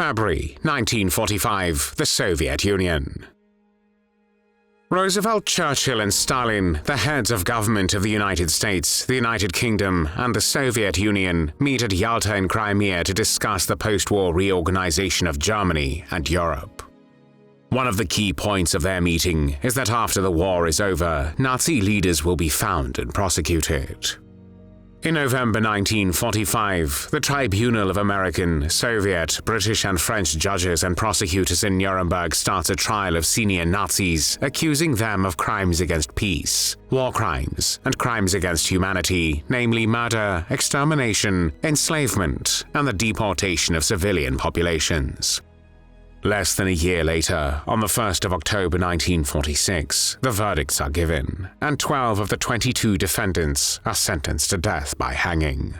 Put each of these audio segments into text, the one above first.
February 1945, the Soviet Union. Roosevelt, Churchill, and Stalin, the heads of government of the United States, the United Kingdom, and the Soviet Union, meet at Yalta in Crimea to discuss the post-war reorganization of Germany and Europe. One of the key points of their meeting is that after the war is over, Nazi leaders will be found and prosecuted. In November 1945, the Tribunal of American, Soviet, British, and French judges and prosecutors in Nuremberg starts a trial of senior Nazis, accusing them of crimes against peace, war crimes, and crimes against humanity, namely murder, extermination, enslavement, and the deportation of civilian populations. Less than a year later, on the 1st of October 1946, the verdicts are given, and 12 of the 22 defendants are sentenced to death by hanging.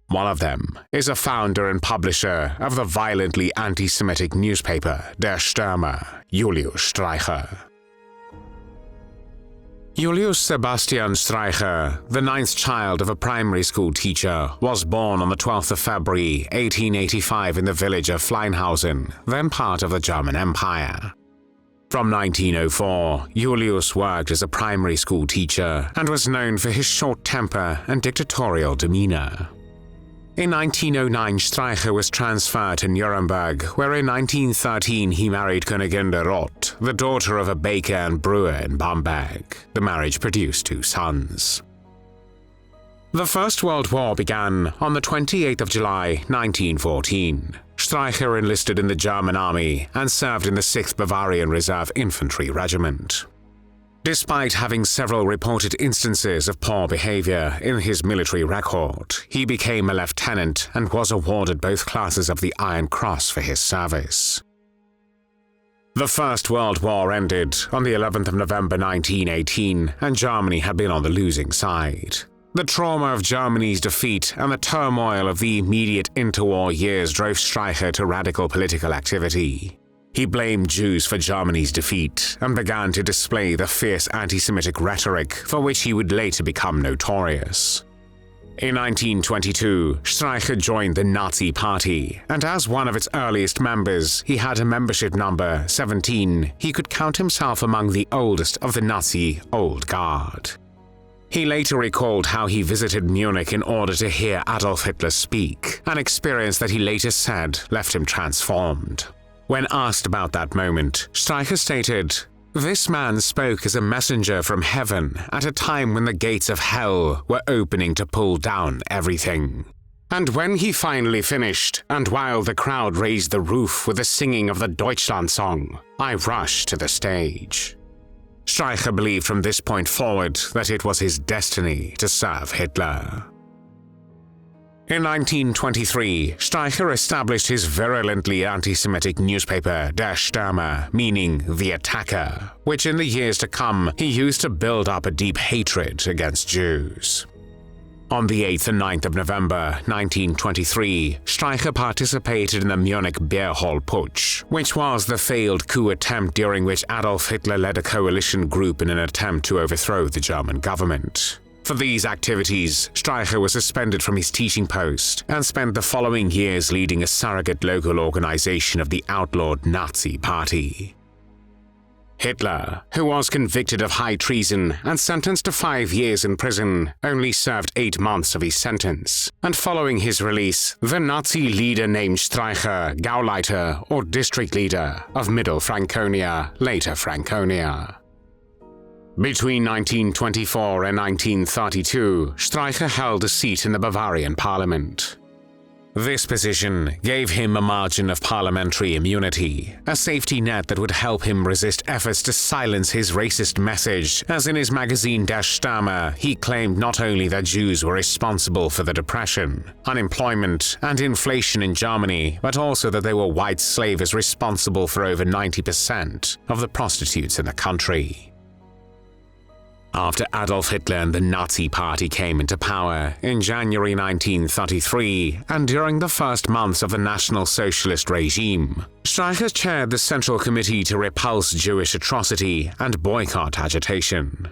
One of them is a founder and publisher of the violently anti-Semitic newspaper Der Stürmer, Julius Streicher. Julius Sebastian Streicher, the ninth child of a primary school teacher, was born on the 12th of February 1885 in the village of Fleinhausen, then part of the German Empire. From 1904, Julius worked as a primary school teacher and was known for his short temper and dictatorial demeanor. In 1909, Streicher was transferred to Nuremberg, where in 1913 he married Königin Roth, the daughter of a baker and brewer in Bamberg. The marriage produced 2 sons. The First World War began on the 28th of July, 1914. Streicher enlisted in the German army and served in the 6th Bavarian Reserve Infantry Regiment. Despite having several reported instances of poor behavior in his military record, he became a lieutenant and was awarded both classes of the Iron Cross for his service. The First World War ended on the 11th of November 1918, and Germany had been on the losing side. The trauma of Germany's defeat and the turmoil of the immediate interwar years drove Streicher to radical political activity. He blamed Jews for Germany's defeat and began to display the fierce anti-Semitic rhetoric for which he would later become notorious. In 1922, Streicher joined the Nazi Party, and as one of its earliest members, he had a membership number 17. He could count himself among the oldest of the Nazi Old Guard. He later recalled how he visited Munich in order to hear Adolf Hitler speak, an experience that he later said left him transformed. When asked about that moment, Streicher stated, "This man spoke as a messenger from heaven at a time when the gates of hell were opening to pull down everything. And when he finally finished, and while the crowd raised the roof with the singing of the Deutschland song, I rushed to the stage." Streicher believed from this point forward that it was his destiny to serve Hitler. In 1923, Streicher established his virulently anti-Semitic newspaper Der Stürmer, meaning the attacker, which in the years to come he used to build up a deep hatred against Jews. On the 8th and 9th of November 1923, Streicher participated in the Munich Beer Hall Putsch, which was the failed coup attempt during which Adolf Hitler led a coalition group in an attempt to overthrow the German government. For these activities, Streicher was suspended from his teaching post and spent the following years leading a surrogate local organization of the outlawed Nazi Party. Hitler, who was convicted of high treason and sentenced to 5 years in prison, only served 8 months of his sentence, and following his release, the Nazi leader named Streicher Gauleiter or district leader of Middle Franconia, later Franconia. Between 1924 and 1932, Streicher held a seat in the Bavarian parliament. This position gave him a margin of parliamentary immunity, a safety net that would help him resist efforts to silence his racist message, as in his magazine Der Stürmer, he claimed not only that Jews were responsible for the depression, unemployment, and inflation in Germany, but also that they were white slavers responsible for over 90% of the prostitutes in the country. After Adolf Hitler and the Nazi Party came into power in January 1933, and during the first months of the National Socialist regime, Streicher chaired the Central Committee to repulse Jewish atrocity and boycott agitation.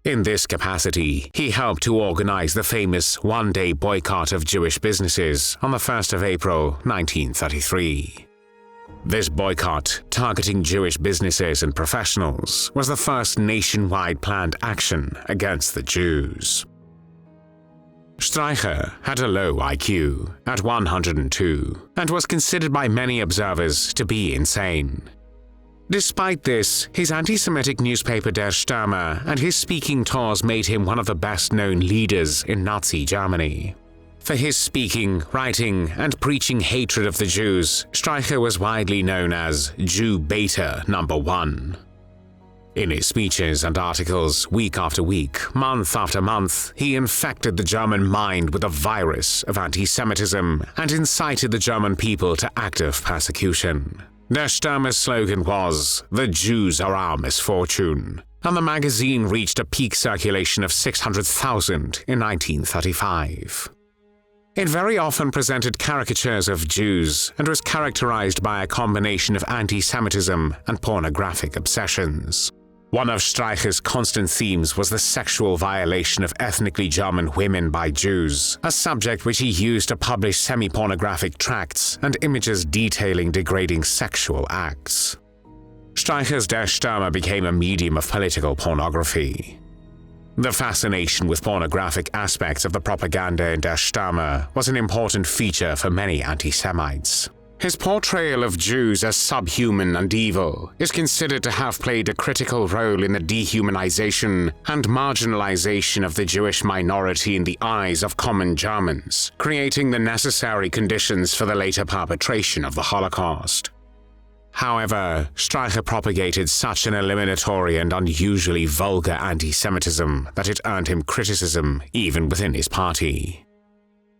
In this capacity, he helped to organize the famous one-day boycott of Jewish businesses on the 1st of April, 1933. This boycott, targeting Jewish businesses and professionals, was the first nationwide planned action against the Jews. Streicher had a low IQ, at 102, and was considered by many observers to be insane. Despite this, his anti-Semitic newspaper Der Stürmer and his speaking tours made him one of the best-known leaders in Nazi Germany. For his speaking, writing, and preaching hatred of the Jews, Streicher was widely known as Jew Beta #1. In his speeches and articles, week after week, month after month, he infected the German mind with a virus of anti-Semitism and incited the German people to active persecution. Der Stürmer's slogan was, "The Jews are our misfortune," and the magazine reached a peak circulation of 600,000 in 1935. It very often presented caricatures of Jews and was characterized by a combination of anti-Semitism and pornographic obsessions. One of Streicher's constant themes was the sexual violation of ethnically German women by Jews, a subject which he used to publish semi-pornographic tracts and images detailing degrading sexual acts. Streicher's Der Stürmer became a medium of political pornography. The fascination with pornographic aspects of the propaganda in Der Stürmer was an important feature for many anti-Semites. His portrayal of Jews as subhuman and evil is considered to have played a critical role in the dehumanization and marginalization of the Jewish minority in the eyes of common Germans, creating the necessary conditions for the later perpetration of the Holocaust. However, Streicher propagated such an eliminatory and unusually vulgar anti-Semitism that it earned him criticism even within his party.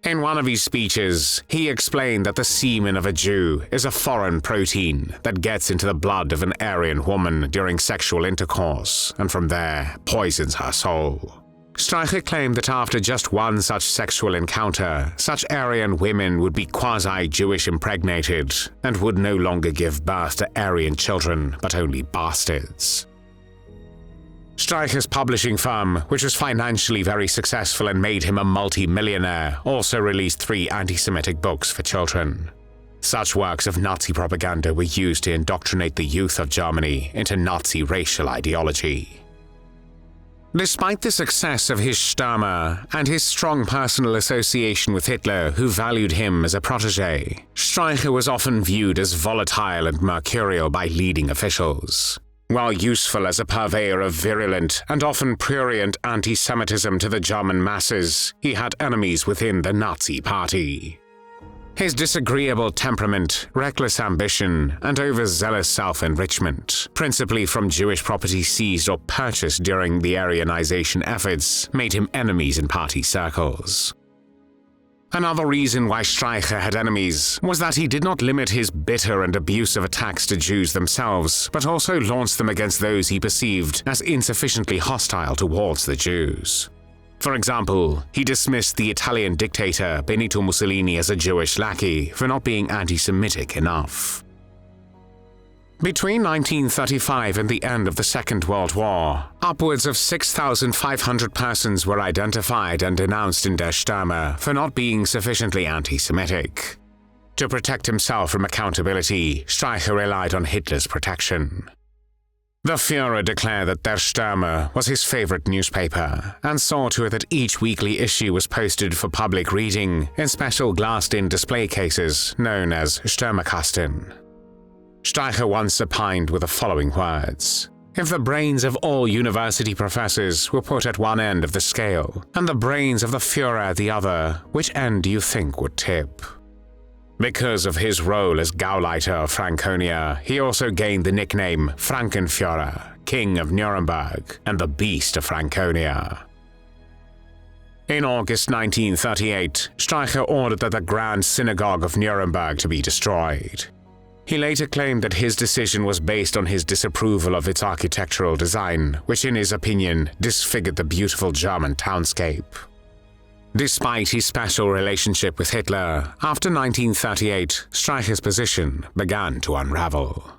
In one of his speeches, he explained that the semen of a Jew is a foreign protein that gets into the blood of an Aryan woman during sexual intercourse, and from there poisons her soul. Streicher claimed that after just one such sexual encounter, such Aryan women would be quasi-Jewish impregnated and would no longer give birth to Aryan children, but only bastards. Streicher's publishing firm, which was financially very successful and made him a multi-millionaire, also released 3 anti-Semitic books for children. Such works of Nazi propaganda were used to indoctrinate the youth of Germany into Nazi racial ideology. Despite the success of his Stürmer and his strong personal association with Hitler, who valued him as a protégé, Streicher was often viewed as volatile and mercurial by leading officials. While useful as a purveyor of virulent and often prurient anti-Semitism to the German masses, he had enemies within the Nazi Party. His disagreeable temperament, reckless ambition, and overzealous self-enrichment, principally from Jewish property seized or purchased during the Aryanization efforts, made him enemies in party circles. Another reason why Streicher had enemies was that he did not limit his bitter and abusive attacks to Jews themselves, but also launched them against those he perceived as insufficiently hostile towards the Jews. For example, he dismissed the Italian dictator Benito Mussolini as a Jewish lackey for not being anti-Semitic enough. Between 1935 and the end of the Second World War, upwards of 6,500 persons were identified and denounced in Der Stürmer for not being sufficiently anti-Semitic. To protect himself from accountability, Streicher relied on Hitler's protection. The Führer declared that Der Stürmer was his favorite newspaper and saw to it that each weekly issue was posted for public reading in special glassed-in display cases known as Stürmerkasten. Streicher once opined with the following words: "If the brains of all university professors were put at one end of the scale, and the brains of the Führer at the other, which end do you think would tip?" Because of his role as Gauleiter of Franconia, he also gained the nickname Frankenführer, King of Nuremberg, and the Beast of Franconia. In August 1938, Streicher ordered that the Grand Synagogue of Nuremberg to be destroyed. He later claimed that his decision was based on his disapproval of its architectural design, which in his opinion disfigured the beautiful German townscape. Despite his special relationship with Hitler, after 1938, Streicher's position began to unravel.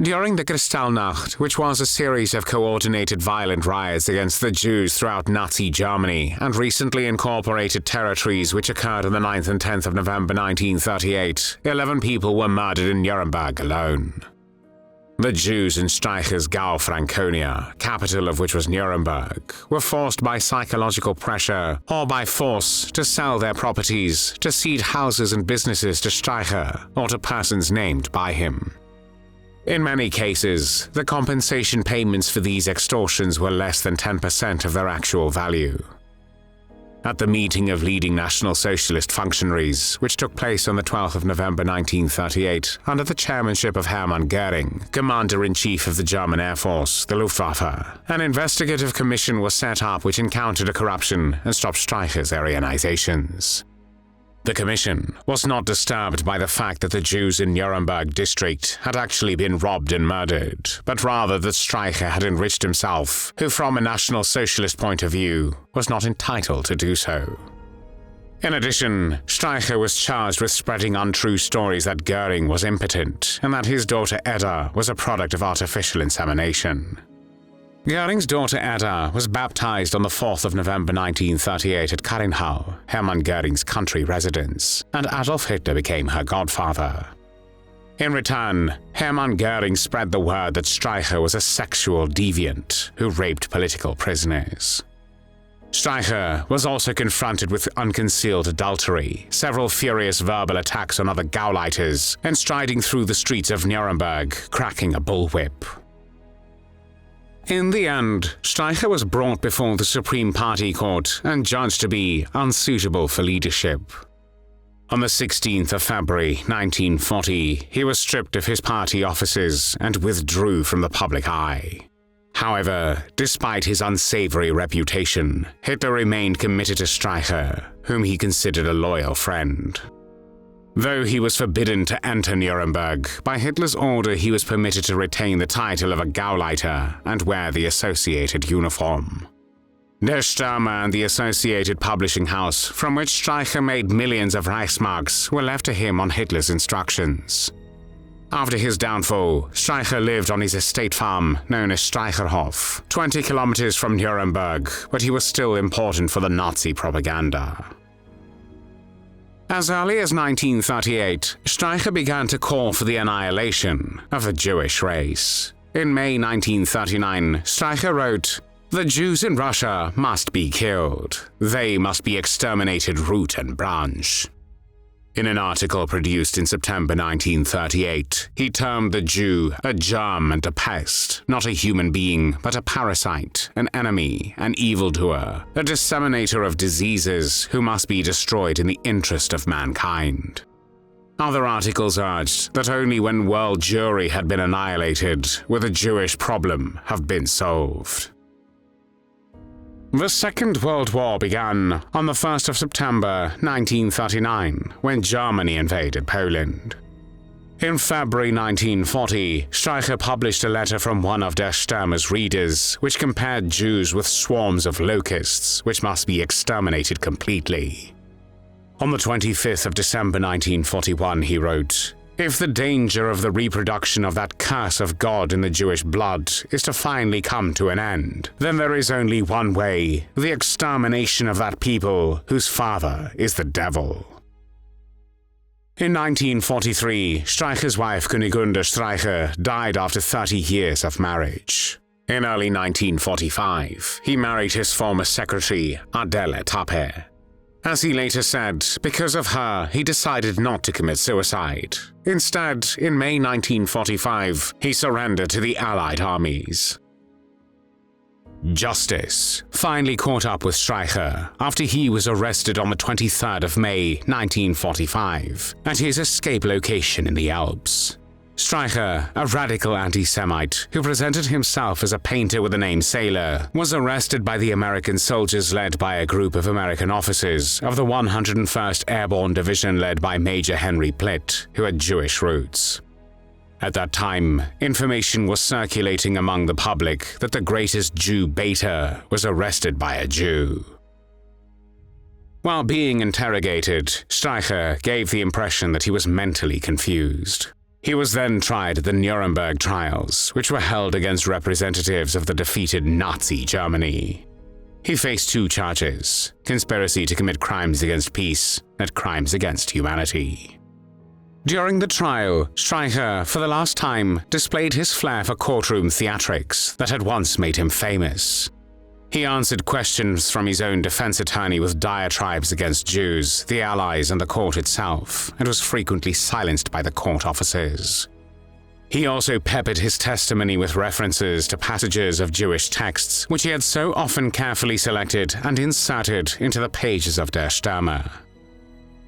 During the Kristallnacht, which was a series of coordinated violent riots against the Jews throughout Nazi Germany and recently incorporated territories which occurred on the 9th and 10th of November 1938, 11 people were murdered in Nuremberg alone. The Jews in Streicher's Gau Franconia, capital of which was Nuremberg, were forced by psychological pressure or by force to sell their properties, to cede houses and businesses to Streicher or to persons named by him. In many cases, the compensation payments for these extortions were less than 10% of their actual value. At the meeting of leading National Socialist functionaries, which took place on the 12th of November 1938, under the chairmanship of Hermann Göring, Commander-in-Chief of the German Air Force, the Luftwaffe, an investigative commission was set up which encountered a corruption and stopped Streicher's Aryanizations. The commission was not disturbed by the fact that the Jews in Nuremberg district had actually been robbed and murdered, but rather that Streicher had enriched himself, who from a National Socialist point of view was not entitled to do so. In addition, Streicher was charged with spreading untrue stories that Göring was impotent and that his daughter Edda was a product of artificial insemination. Göring's daughter Edda was baptized on the 4th of November 1938 at Karinhau, Hermann Göring's country residence, and Adolf Hitler became her godfather. In return, Hermann Göring spread the word that Streicher was a sexual deviant who raped political prisoners. Streicher was also confronted with unconcealed adultery, several furious verbal attacks on other Gauleiters, and striding through the streets of Nuremberg, cracking a bullwhip. In the end, Streicher was brought before the Supreme Party Court and judged to be unsuitable for leadership. On the 16th of February 1940, he was stripped of his party offices and withdrew from the public eye. However, despite his unsavory reputation, Hitler remained committed to Streicher, whom he considered a loyal friend. Though he was forbidden to enter Nuremberg, by Hitler's order he was permitted to retain the title of a Gauleiter and wear the associated uniform. Der Stürmer and the associated publishing house, from which Streicher made millions of Reichsmarks, were left to him on Hitler's instructions. After his downfall, Streicher lived on his estate farm, known as Streicherhof, 20 kilometers from Nuremberg, but he was still important for the Nazi propaganda. As early as 1938, Streicher began to call for the annihilation of the Jewish race. In May 1939, Streicher wrote, "The Jews in Russia must be killed. They must be exterminated root and branch." In an article produced in September 1938, he termed the Jew a germ and a pest, not a human being, but a parasite, an enemy, an evildoer, a disseminator of diseases who must be destroyed in the interest of mankind. Other articles urged that only when world Jewry had been annihilated would the Jewish problem have been solved. The Second World War began on the 1st of September 1939, when Germany invaded Poland. In February 1940, Streicher published a letter from one of Der Stürmer's readers, which compared Jews with swarms of locusts, which must be exterminated completely. On the 25th of December 1941, he wrote, "If the danger of the reproduction of that curse of God in the Jewish blood is to finally come to an end, then there is only one way, the extermination of that people whose father is the devil." In 1943, Streicher's wife Kunigunde Streicher died after 30 years of marriage. In early 1945, he married his former secretary, Adele Tappe. As he later said, because of her, he decided not to commit suicide. Instead, in May 1945, he surrendered to the Allied armies. Justice finally caught up with Streicher after he was arrested on the 23rd of May 1945 at his escape location in the Alps. Streicher, a radical anti-Semite who presented himself as a painter with the name Sailor, was arrested by the American soldiers led by a group of American officers of the 101st Airborne Division led by Major Henry Plitt, who had Jewish roots. At that time, information was circulating among the public that the greatest Jew Beta was arrested by a Jew. While being interrogated, Streicher gave the impression that he was mentally confused. He was then tried at the Nuremberg trials, which were held against representatives of the defeated Nazi Germany. He faced 2 charges: conspiracy to commit crimes against peace and crimes against humanity. During the trial, Streicher, for the last time, displayed his flair for courtroom theatrics that had once made him famous. He answered questions from his own defense attorney with diatribes against Jews, the Allies, and the court itself, and was frequently silenced by the court officers. He also peppered his testimony with references to passages of Jewish texts, which he had so often carefully selected and inserted into the pages of Der Stürmer.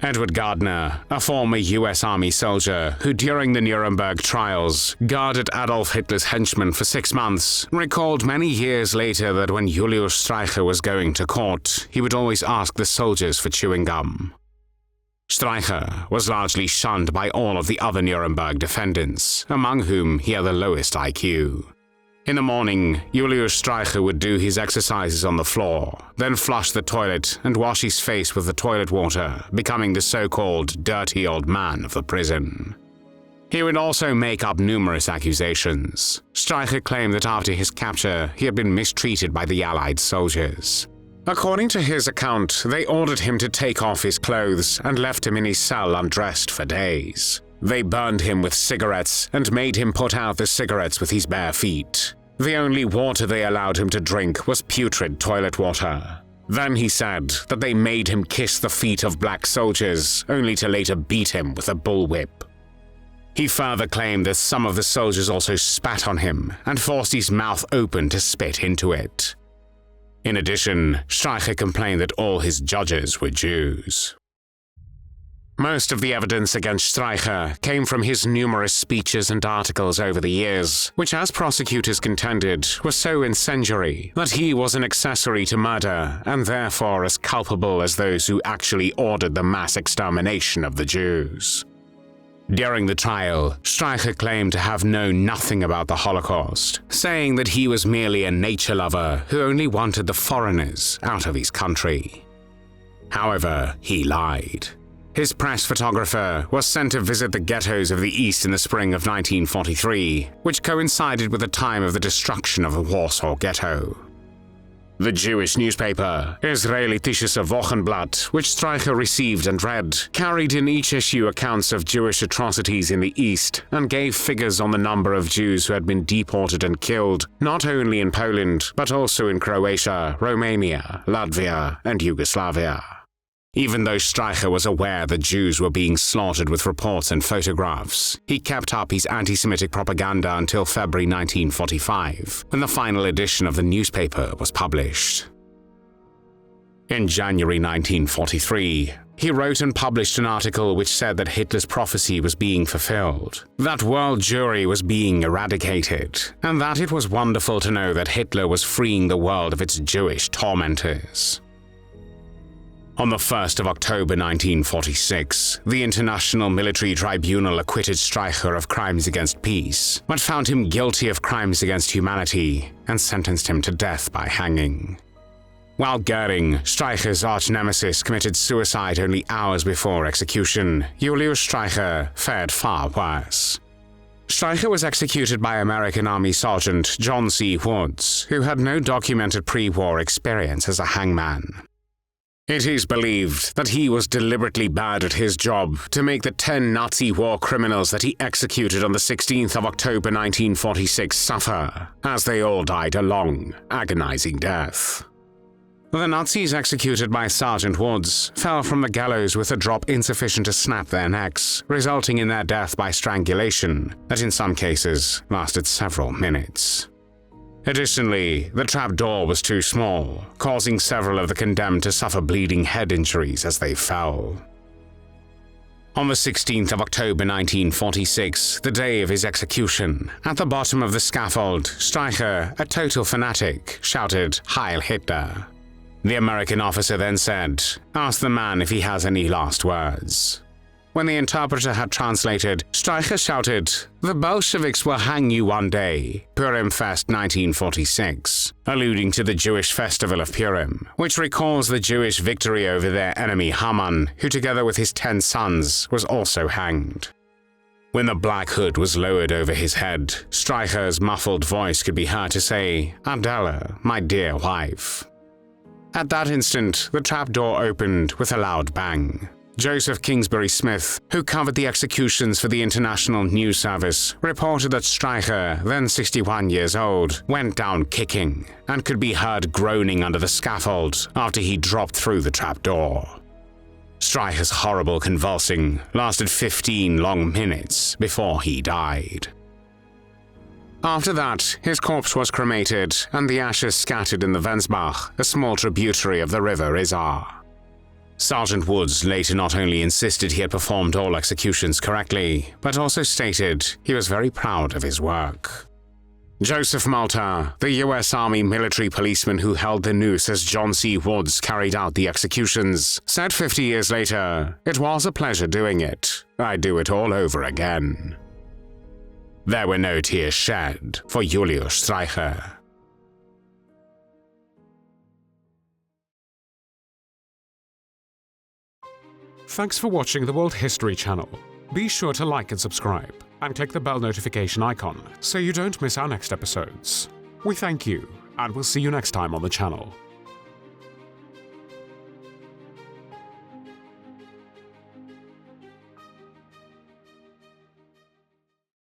Edward Gardner, a former US Army soldier who during the Nuremberg trials guarded Adolf Hitler's henchmen for 6 months, recalled many years later that when Julius Streicher was going to court, he would always ask the soldiers for chewing gum. Streicher was largely shunned by all of the other Nuremberg defendants, among whom he had the lowest IQ. In the morning, Julius Streicher would do his exercises on the floor, then flush the toilet and wash his face with the toilet water, becoming the so-called dirty old man of the prison. He would also make up numerous accusations. Streicher claimed that after his capture, he had been mistreated by the Allied soldiers. According to his account, they ordered him to take off his clothes and left him in his cell undressed for days. They burned him with cigarettes and made him put out the cigarettes with his bare feet. The only water they allowed him to drink was putrid toilet water. Then he said that they made him kiss the feet of black soldiers, only to later beat him with a bullwhip. He further claimed that some of the soldiers also spat on him and forced his mouth open to spit into it. In addition, Streicher complained that all his judges were Jews. Most of the evidence against Streicher came from his numerous speeches and articles over the years, which, as prosecutors contended, were so incendiary that he was an accessory to murder and therefore as culpable as those who actually ordered the mass extermination of the Jews. During the trial, Streicher claimed to have known nothing about the Holocaust, saying that he was merely a nature lover who only wanted the foreigners out of his country. However, he lied. His press photographer was sent to visit the ghettos of the East in the spring of 1943, which coincided with the time of the destruction of the Warsaw Ghetto. The Jewish newspaper, Israelitisches Wochenblatt, which Streicher received and read, carried in each issue accounts of Jewish atrocities in the East and gave figures on the number of Jews who had been deported and killed, not only in Poland, but also in Croatia, Romania, Latvia, and Yugoslavia. Even though Streicher was aware that Jews were being slaughtered with reports and photographs, he kept up his antisemitic propaganda until February 1945, when the final edition of the newspaper was published. In January 1943, he wrote and published an article which said that Hitler's prophecy was being fulfilled, that world Jewry was being eradicated, and that it was wonderful to know that Hitler was freeing the world of its Jewish tormentors. On the 1st of October 1946, the International Military Tribunal acquitted Streicher of crimes against peace, but found him guilty of crimes against humanity and sentenced him to death by hanging. While Goering, Streicher's arch-nemesis, committed suicide only hours before execution, Julius Streicher fared far worse. Streicher was executed by American Army Sergeant John C. Woods, who had no documented pre-war experience as a hangman. It is believed that he was deliberately bad at his job to make the 10 Nazi war criminals that he executed on the 16th of October 1946 suffer, as they all died a long, agonizing death. The Nazis executed by Sergeant Woods fell from the gallows with a drop insufficient to snap their necks, resulting in their death by strangulation that in some cases lasted several minutes. Additionally, the trapdoor was too small, causing several of the condemned to suffer bleeding head injuries as they fell. On the 16th of October 1946, the day of his execution, at the bottom of the scaffold, Streicher, a total fanatic, shouted, "Heil Hitler." The American officer then said, "Ask the man if he has any last words." When the interpreter had translated, Streicher shouted, "The Bolsheviks will hang you one day, Purim Fest 1946, alluding to the Jewish festival of Purim, which recalls the Jewish victory over their enemy Haman, who together with his 10 sons was also hanged. When the black hood was lowered over his head, Streicher's muffled voice could be heard to say, "Adela, my dear wife." At that instant, the trapdoor opened with a loud bang. Joseph Kingsbury Smith, who covered the executions for the International News Service, reported that Streicher, then 61 years old, went down kicking and could be heard groaning under the scaffold after he dropped through the trapdoor. Streicher's horrible convulsing lasted 15 long minutes before he died. After that, his corpse was cremated and the ashes scattered in the Wensbach, a small tributary of the river Isar. Sergeant Woods later not only insisted he had performed all executions correctly, but also stated he was very proud of his work. Joseph Malta, the US Army military policeman who held the noose as John C. Woods carried out the executions, said 50 years later, "It was a pleasure doing it. I'd do it all over again." There were no tears shed for Julius Streicher. Thanks for watching the World History Channel. Be sure to like and subscribe, and click the bell notification icon so you don't miss our next episodes. We thank you, and we'll see you next time on the channel.